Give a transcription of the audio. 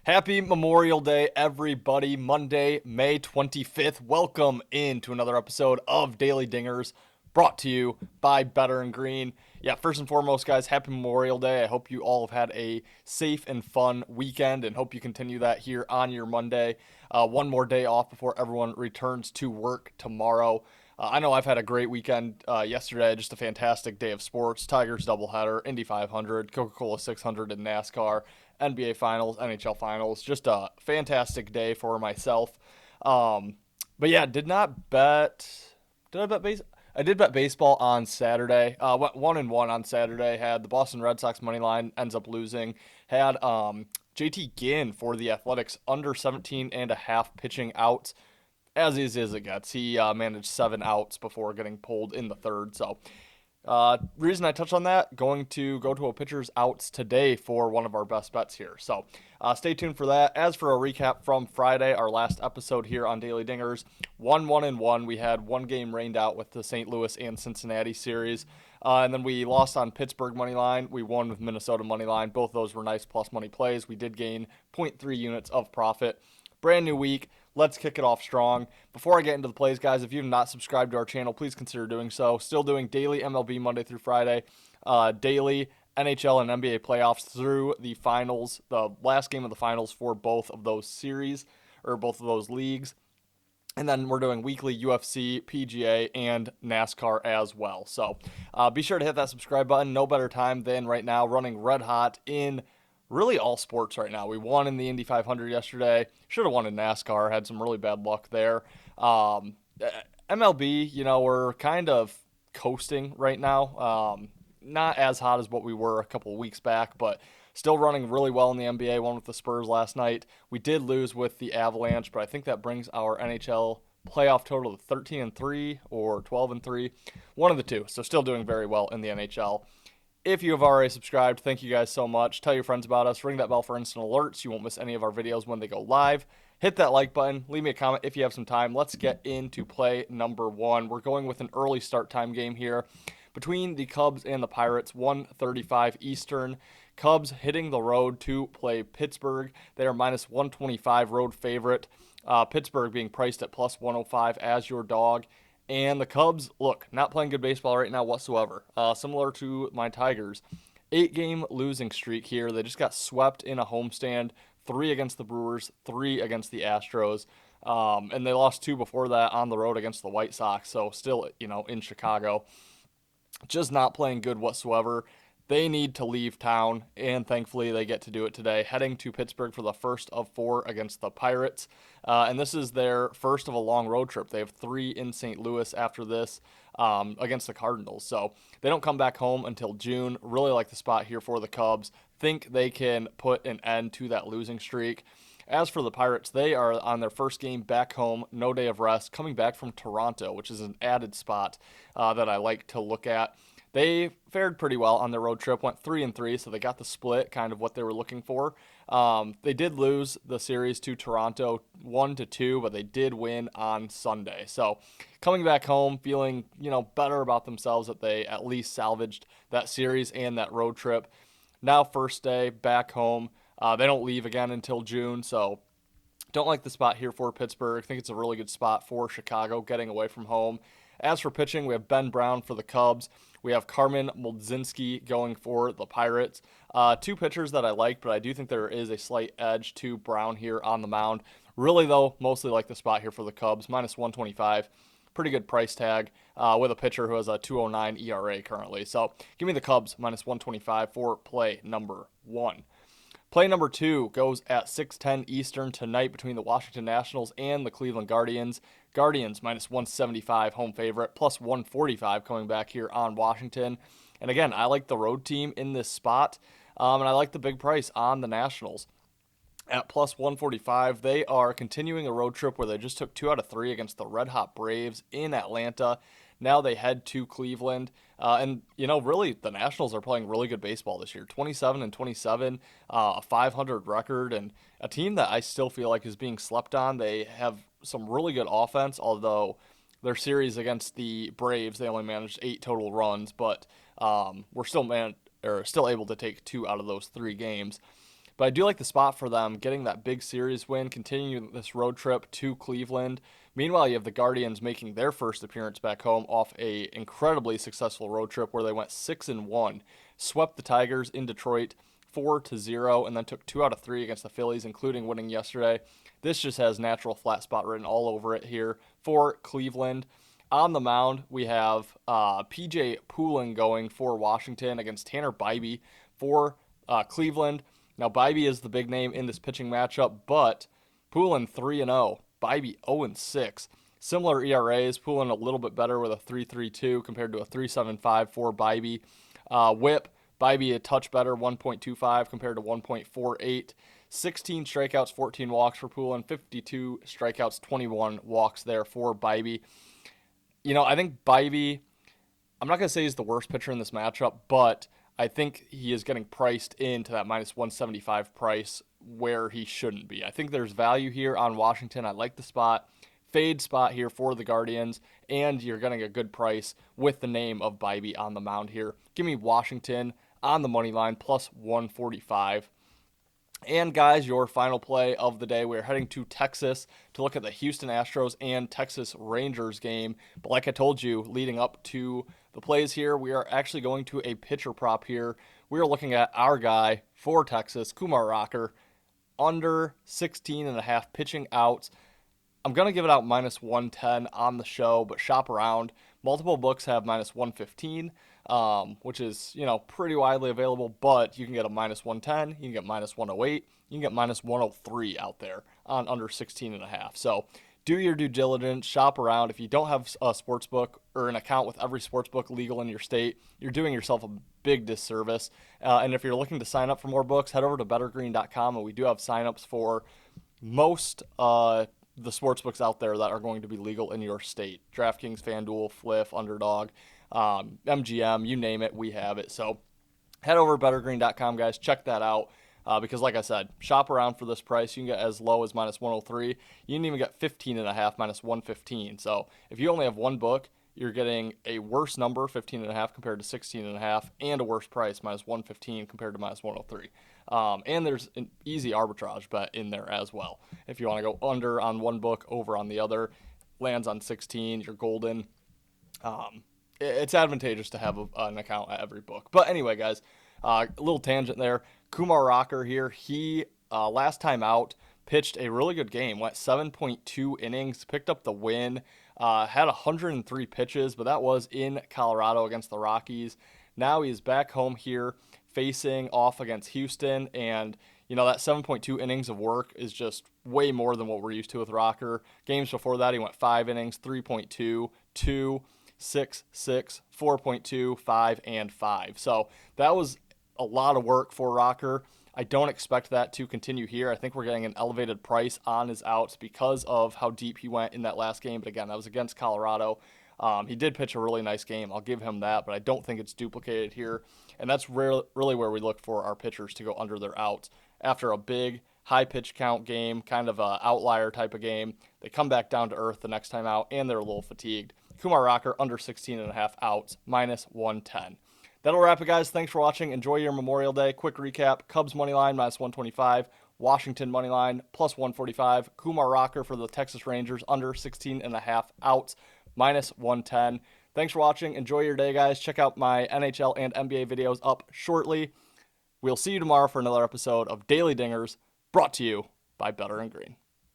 Happy Memorial Day, everybody. Monday, May 25th. Welcome into another episode of Daily Dingers, brought to you by Better and Green. Yeah, first and foremost, guys, happy Memorial Day. I hope you all have had a safe and fun weekend and hope you continue that here on your Monday. One more day off before everyone returns to work tomorrow. I know I've had a great weekend yesterday, just a fantastic day of sports. Tigers doubleheader, Indy 500, Coca-Cola 600 in NASCAR, NBA Finals, NHL Finals. Just a fantastic day for myself. But yeah, did not bet. Did I bet base? I did bet baseball on Saturday. Went 1-1 on Saturday. Had the Boston Red Sox money line, ends up losing. Had JT Ginn for the Athletics under 17 and a half pitching outs as easy as it gets. He managed 7 outs before getting pulled in the third. So, reason I touch on that, going to go to a pitcher's outs today for one of our best bets here. So, stay tuned for that. As for a recap from Friday, our last episode here on Daily Dingers, 1-1. We had one game rained out with the St. Louis and Cincinnati series. And then we lost on Pittsburgh money line. We won with Minnesota money line. Both those were nice plus money plays. We did gain 0.3 units of profit. Brand new week. Let's kick it off strong. Before I get into the plays, guys, if you've not subscribed to our channel, please consider doing so. Still doing daily MLB Monday through Friday, daily NHL and NBA playoffs through the finals, the last game of the finals for both of those series, or both of those leagues. And then we're doing weekly UFC, PGA, and NASCAR as well. So be sure to hit that subscribe button. No better time than right now, running red hot in really all sports right now. We won in the Indy 500 yesterday. Should have won in NASCAR. Had some really bad luck there. MLB, we're kind of coasting right now. Not as hot as what we were a couple of weeks back, but still running really well in the NBA. Won with the Spurs last night. We did lose with the Avalanche, but I think that brings our NHL playoff total to 13-3 or 12-3. One of the two. So still doing very well in the NHL. If you have already subscribed, thank you guys so much. Tell your friends about us. Ring that bell for instant alerts. You won't miss any of our videos when they go live. Hit that like button. Leave me a comment if you have some time. Let's get into play number one. We're going with an early start time game here between the Cubs and the Pirates, 1:35 Eastern. Cubs hitting the road to play Pittsburgh. They are minus 125 road favorite. Pittsburgh being priced at plus 105 as your dog. And the Cubs, look, not playing good baseball right now whatsoever. Similar to my Tigers. 8-game losing streak here. They just got swept in a homestand. 3 against the Brewers, 3 against the Astros. And they lost 2 before that on the road against the White Sox. So still, in Chicago. Just not playing good whatsoever. They need to leave town, and thankfully they get to do it today, heading to Pittsburgh for the first of 4 against the Pirates. And this is their first of a long road trip. They have 3 in St. Louis after this against the Cardinals. So they don't come back home until June. Really like the spot here for the Cubs. Think they can put an end to that losing streak. As for the Pirates, they are on their first game back home, no day of rest, coming back from Toronto, which is an added spot that I like to look at. They fared pretty well on their road trip, went 3-3, so they got the split, kind of what they were looking for. They did lose the series to Toronto 1-2, but they did win on Sunday. So coming back home, feeling better about themselves that they at least salvaged that series and that road trip. Now first day back home. They don't leave again until June, so don't like the spot here for Pittsburgh. I think it's a really good spot for Chicago, getting away from home. As for pitching, we have Ben Brown for the Cubs. We have Carmen Mlodzinski going for the Pirates. 2 pitchers that I like, but I do think there is a slight edge to Brown here on the mound. Really, though, mostly like the spot here for the Cubs, minus 125. Pretty good price tag with a pitcher who has a 2.09 ERA currently. So give me the Cubs, minus 125 for play number 1. Play number 2 goes at 6:10 Eastern tonight between the Washington Nationals and the Cleveland Guardians. Guardians minus 175 home favorite, plus 145 coming back here on Washington. And again, I like the road team in this spot, and I like the big price on the Nationals. At plus 145, they are continuing a road trip where they just took 2 out of 3 against the Red Hot Braves in Atlanta. Now they head to Cleveland. And really, the Nationals are playing really good baseball this year. 27-27, a 500 record, and a team that I still feel like is being slept on. They have some really good offense, although their series against the Braves, they only managed 8 total runs, but we're still able to take 2 out of those 3 games. But I do like the spot for them getting that big series win, continuing this road trip to Cleveland. Meanwhile, you have the Guardians making their first appearance back home off a incredibly successful road trip where they went 6-1, swept the Tigers in Detroit 4-0, and then took 2 out of 3 against the Phillies, including winning yesterday. This just has natural flat spot written all over it here for Cleveland. On the mound, we have PJ Poulin going for Washington against Tanner Bibee for Cleveland. Now, Bibee is the big name in this pitching matchup, but Poulin 3-0, Bibee 0-6. Similar ERAs, Poulin a little bit better with a 3.32 compared to a 3.75 for Bibee. Whip, Bibee a touch better, 1.25 compared to 1.48. 16 strikeouts, 14 walks for Poulin, 52 strikeouts, 21 walks there for Bibee. I think Bibee, I'm not going to say he's the worst pitcher in this matchup, but I think he is getting priced into that minus 175 price where he shouldn't be. I think there's value here on Washington. I like the spot. Fade spot here for the Guardians, and you're getting a good price with the name of Bibee on the mound here. Give me Washington on the money line plus 145. And guys, your final play of the day, we're heading to Texas to look at the Houston Astros and Texas Rangers game. But like I told you, leading up to the plays here, we are actually going to a pitcher prop here. We are looking at our guy for Texas, Kumar Rocker, under 16.5 pitching outs. I'm going to give it out minus 110 on the show, but shop around. Multiple books have minus 115, which is, pretty widely available, but you can get a minus 110, you can get minus 108, you can get minus 103 out there on under 16.5. So do your due diligence, shop around. If you don't have a sports book or an account with every sports book legal in your state, you're doing yourself a big disservice. And if you're looking to sign up for more books, head over to bettergreen.com, and we do have signups for most the sports books out there that are going to be legal in your state. DraftKings, FanDuel, Fliff, Underdog, MGM, you name it, we have it. So head over to bettergreen.com, guys. Check that out because, like I said, shop around for this price. You can get as low as minus 103. You can even get 15.5 minus 115. So if you only have one book, you're getting a worse number, 15.5 compared to 16.5, and a worse price, minus 115 compared to minus 103. And there's an easy arbitrage bet in there as well. If you want to go under on one book, over on the other, lands on 16, you're golden. It's advantageous to have an account at every book. But anyway, guys, a little tangent there. Kumar Rocker here, he, last time out, pitched a really good game, went 7.2 innings, picked up the win, had 103 pitches, but that was in Colorado against the Rockies. Now he's back home here facing off against Houston, and that 7.2 innings of work is just way more than what we're used to with Rocker. Games before that, he went 5 innings, 3.2, 2, 6, 6, 4.2, 5, and 5. So that was a lot of work for Rocker. I don't expect that to continue here. I think we're getting an elevated price on his outs because of how deep he went in that last game. But again, that was against Colorado. He did pitch a really nice game. I'll give him that, but I don't think it's duplicated here. And that's really where we look for our pitchers to go under their outs. After a big, high pitch count game, kind of an outlier type of game, they come back down to earth the next time out, and they're a little fatigued. Kumar Rocker, under 16.5 outs, minus 110. That'll wrap it, guys. Thanks for watching. Enjoy your Memorial Day. Quick recap. Cubs money line, minus 125. Washington money line, plus 145. Kumar Rocker for the Texas Rangers, under 16.5 outs, minus 110. Thanks for watching. Enjoy your day, guys. Check out my NHL and NBA videos up shortly. We'll see you tomorrow for another episode of Daily Dingers, brought to you by Better and Green.